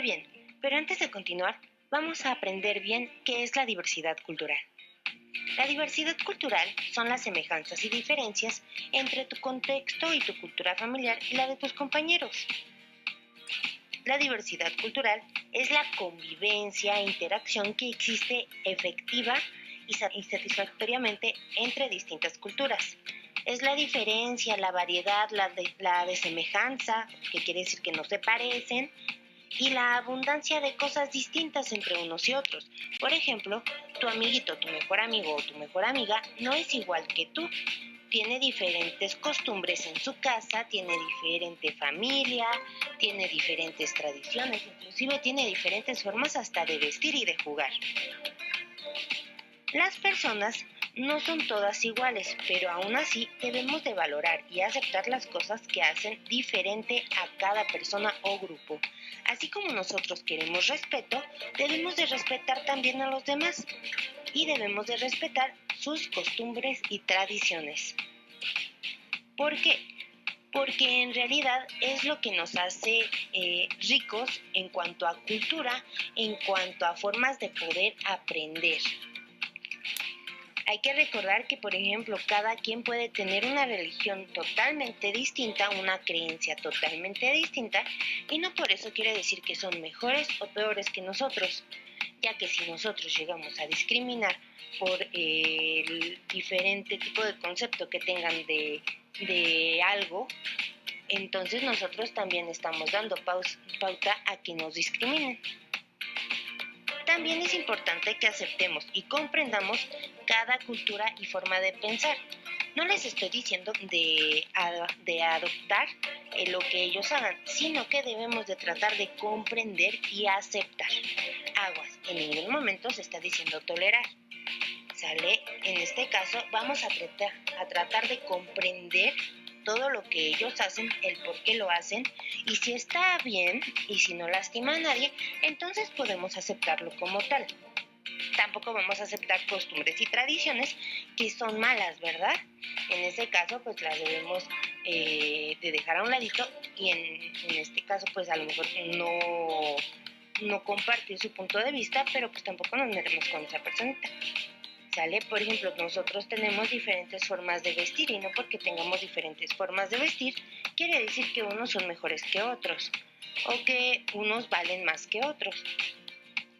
bien, pero antes de continuar, vamos a aprender bien qué es la diversidad cultural. La diversidad cultural son las semejanzas y diferencias entre tu contexto y tu cultura familiar y la de tus compañeros. La diversidad cultural es la convivencia e interacción que existe efectiva y satisfactoriamente entre distintas culturas. Es la diferencia, la variedad, la desemejanza, que quiere decir que no se parecen, y la abundancia de cosas distintas entre unos y otros. Por ejemplo, tu amiguito, tu mejor amigo o tu mejor amiga no es igual que tú. Tiene diferentes costumbres en su casa, tiene diferente familia, tiene diferentes tradiciones, inclusive tiene diferentes formas hasta de vestir y de jugar. Las personas no son todas iguales, pero aún así debemos de valorar y aceptar las cosas que hacen diferente a cada persona o grupo. Así como nosotros queremos respeto, debemos de respetar también a los demás y debemos de respetar sus costumbres y tradiciones. ¿Por qué? Porque en realidad es lo que nos hace ricos en cuanto a cultura, en cuanto a formas de poder aprender. Hay que recordar que, por ejemplo, cada quien puede tener una religión totalmente distinta, una creencia totalmente distinta, y no por eso quiere decir que son mejores o peores que nosotros, ya que si nosotros llegamos a discriminar por el diferente tipo de concepto que tengan de algo, entonces nosotros también estamos dando pauta a que nos discriminen. También es importante que aceptemos y comprendamos cada cultura y forma de pensar. No les estoy diciendo de adoptar lo que ellos hagan, sino que debemos de tratar de comprender y aceptar. Aguas, en ningún momento se está diciendo tolerar. ¿Sale? En este caso vamos a tratar de comprender todo lo que ellos hacen, el por qué lo hacen, y si está bien y si no lastima a nadie, entonces podemos aceptarlo como tal. Tampoco vamos a aceptar costumbres y tradiciones que son malas, ¿verdad? En ese caso, pues las debemos de dejar a un ladito y en este caso, pues a lo mejor no compartir su punto de vista, pero pues tampoco nos metemos con esa personita. ¿Sale? Por ejemplo, nosotros tenemos diferentes formas de vestir y no porque tengamos diferentes formas de vestir quiere decir que unos son mejores que otros o que unos valen más que otros.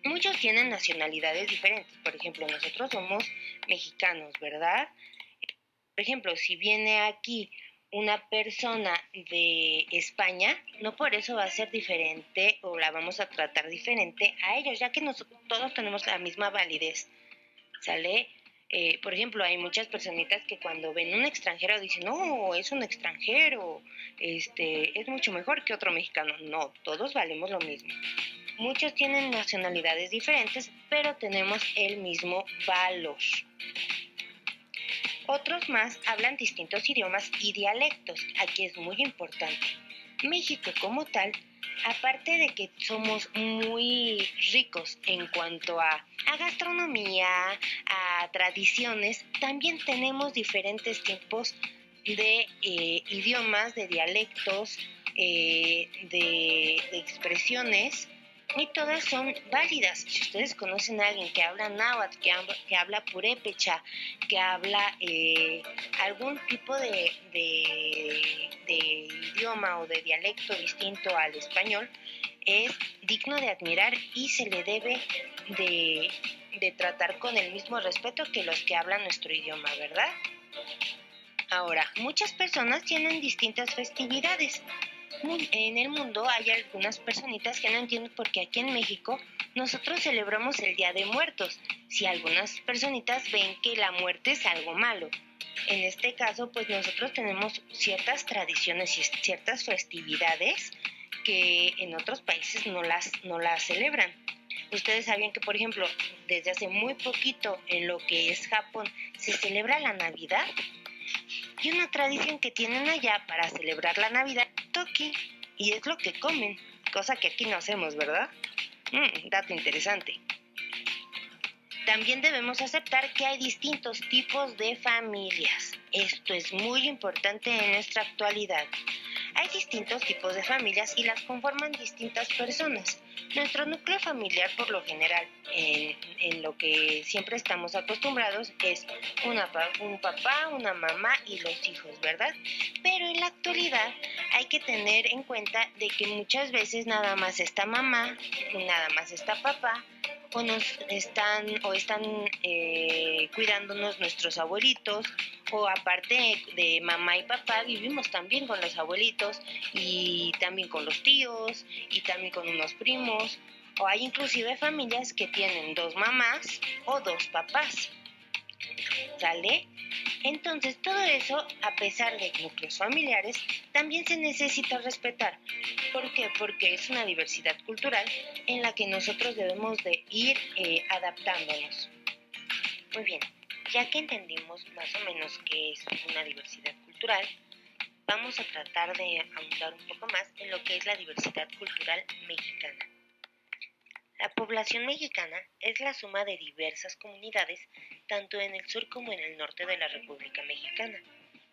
Muchos tienen nacionalidades diferentes. Por ejemplo, nosotros somos mexicanos, ¿verdad? Por ejemplo, si viene aquí una persona de España, no por eso va a ser diferente o la vamos a tratar diferente a ellos, ya que nosotros todos tenemos la misma validez. ¿Sale? Por ejemplo, hay muchas personitas que cuando ven un extranjero dicen, no, es un extranjero, es mucho mejor que otro mexicano. No, todos valemos lo mismo. Muchos tienen nacionalidades diferentes, pero tenemos el mismo valor. Otros más hablan distintos idiomas y dialectos. Aquí es muy importante. México como tal, aparte de que somos muy ricos en cuanto a gastronomía, a tradiciones, también tenemos diferentes tipos de idiomas, de dialectos, de expresiones, y todas son válidas. Si ustedes conocen a alguien que habla náhuatl, que habla purépecha, que habla algún tipo de idioma o de dialecto distinto al español, es digno de admirar y se le debe de tratar con el mismo respeto que los que hablan nuestro idioma, ¿verdad? Ahora, muchas personas tienen distintas festividades. En el mundo hay algunas personitas que no entienden por qué aquí en México nosotros celebramos el Día de Muertos, si algunas personitas ven que la muerte es algo malo. En este caso, pues nosotros tenemos ciertas tradiciones y ciertas festividades que en otros países no las celebran. Ustedes sabían que, por ejemplo, desde hace muy poquito en lo que es Japón se celebra la Navidad. Y una tradición que tienen allá para celebrar la Navidad, toki, y es lo que comen, cosa que aquí no hacemos, ¿verdad? Dato interesante. También debemos aceptar que hay distintos tipos de familias. Esto es muy importante en nuestra actualidad. Hay distintos tipos de familias y las conforman distintas personas. Nuestro núcleo familiar, por lo general, en lo que siempre estamos acostumbrados, es un papá, una mamá y los hijos, ¿verdad? Pero en la actualidad hay que tener en cuenta de que muchas veces nada más está mamá, nada más está papá, están cuidándonos nuestros abuelitos, o aparte de mamá y papá vivimos también con los abuelitos y también con los tíos y también con unos primos, o hay inclusive familias que tienen dos mamás o dos papás, ¿sale? Entonces todo eso, a pesar de núcleos familiares, también se necesita respetar. ¿Por qué? Porque es una diversidad cultural en la que nosotros debemos de ir adaptándonos. Muy bien, ya que entendimos más o menos qué es una diversidad cultural, vamos a tratar de ahondar un poco más en lo que es la diversidad cultural mexicana. La población mexicana es la suma de diversas comunidades, tanto en el sur como en el norte de la República Mexicana.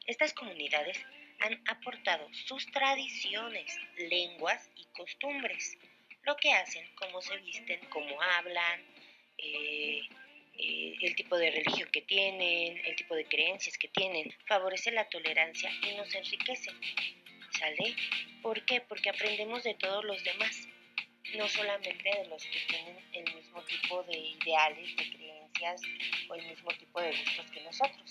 Estas comunidades han aportado sus tradiciones, lenguas y costumbres, lo que hacen, cómo se visten, cómo hablan, el tipo de religión que tienen, el tipo de creencias que tienen, favorece la tolerancia y nos enriquece, ¿sale? ¿Por qué? Porque aprendemos de todos los demás, no solamente de los que tienen el mismo tipo de ideales, de creencias o el mismo tipo de gustos que nosotros.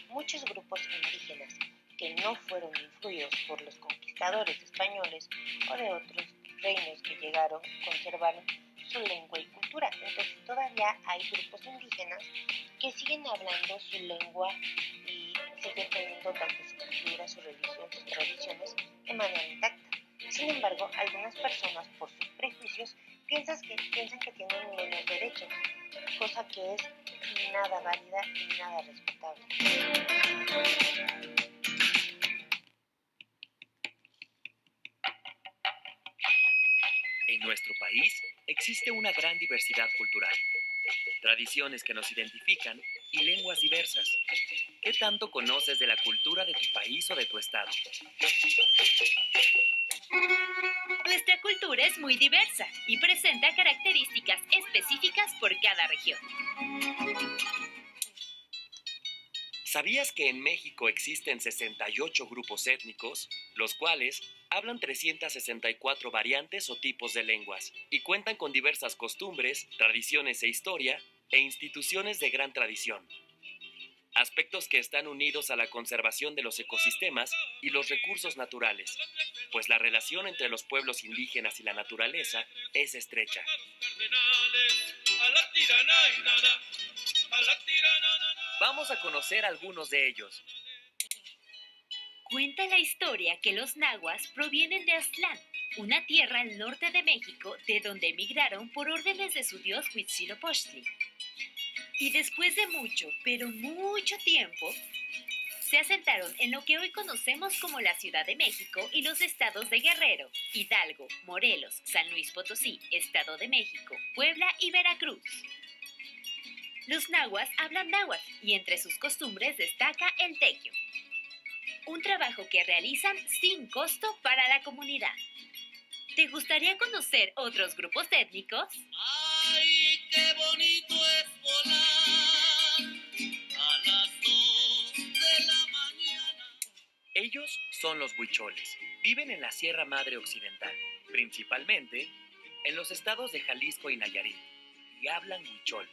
Muchos grupos indígenas que no fueron influidos por los conquistadores españoles o de otros reinos que llegaron, conservaron su lengua y cultura. Entonces todavía hay grupos indígenas que siguen hablando su lengua y siguen teniendo tanto su cultura, su religión, sus tradiciones de manera intacta. Sin embargo, algunas personas, por sus prejuicios, piensan que tienen menos derechos, cosa que es nada válida y nada respetable. En nuestro país existe una gran diversidad cultural, tradiciones que nos identifican y lenguas diversas. ¿Qué tanto conoces de la cultura de tu país o de tu estado? Nuestra cultura es muy diversa y presenta características específicas por cada región. ¿Sabías que en México existen 68 grupos étnicos, los cuales hablan 364 variantes o tipos de lenguas y cuentan con diversas costumbres, tradiciones e historia e instituciones de gran tradición? Aspectos que están unidos a la conservación de los ecosistemas y los recursos naturales, pues la relación entre los pueblos indígenas y la naturaleza es estrecha. Vamos a conocer algunos de ellos. Cuenta la historia que los nahuas provienen de Aztlán, una tierra al norte de México de donde emigraron por órdenes de su dios Huitzilopochtli. Y después de mucho, pero mucho tiempo, se asentaron en lo que hoy conocemos como la Ciudad de México y los estados de Guerrero, Hidalgo, Morelos, San Luis Potosí, Estado de México, Puebla y Veracruz. Los nahuas hablan náhuatl y entre sus costumbres destaca el tequio, un trabajo que realizan sin costo para la comunidad. ¿Te gustaría conocer otros grupos étnicos? ¡Ay, qué bonito es volar a las 2 de la mañana! Ellos son los huicholes. Viven en la Sierra Madre Occidental, principalmente en los estados de Jalisco y Nayarit, y hablan huichol.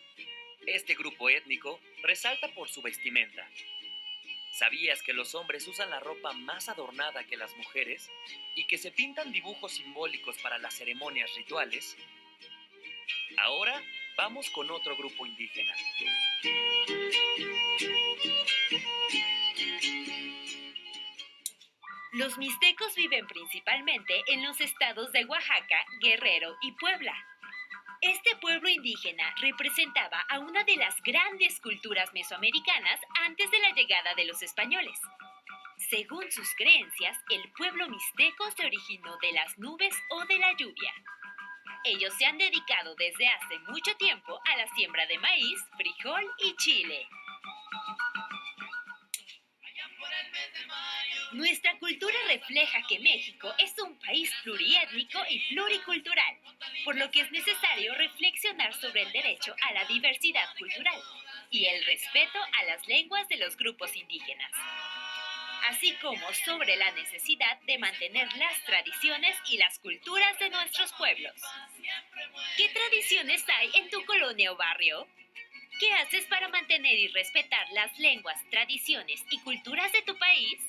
Este grupo étnico resalta por su vestimenta. ¿Sabías que los hombres usan la ropa más adornada que las mujeres y que se pintan dibujos simbólicos para las ceremonias rituales? Ahora vamos con otro grupo indígena. Los mixtecos viven principalmente en los estados de Oaxaca, Guerrero y Puebla. Este pueblo indígena representaba a una de las grandes culturas mesoamericanas antes de la llegada de los españoles. Según sus creencias, el pueblo mixteco se originó de las nubes o de la lluvia. Ellos se han dedicado desde hace mucho tiempo a la siembra de maíz, frijol y chile. Nuestra cultura refleja que México es un país pluriétnico y pluricultural, por lo que es necesario reflexionar sobre el derecho a la diversidad cultural y el respeto a las lenguas de los grupos indígenas, así como sobre la necesidad de mantener las tradiciones y las culturas de nuestros pueblos. ¿Qué tradiciones hay en tu colonia o barrio? ¿Qué haces para mantener y respetar las lenguas, tradiciones y culturas de tu país?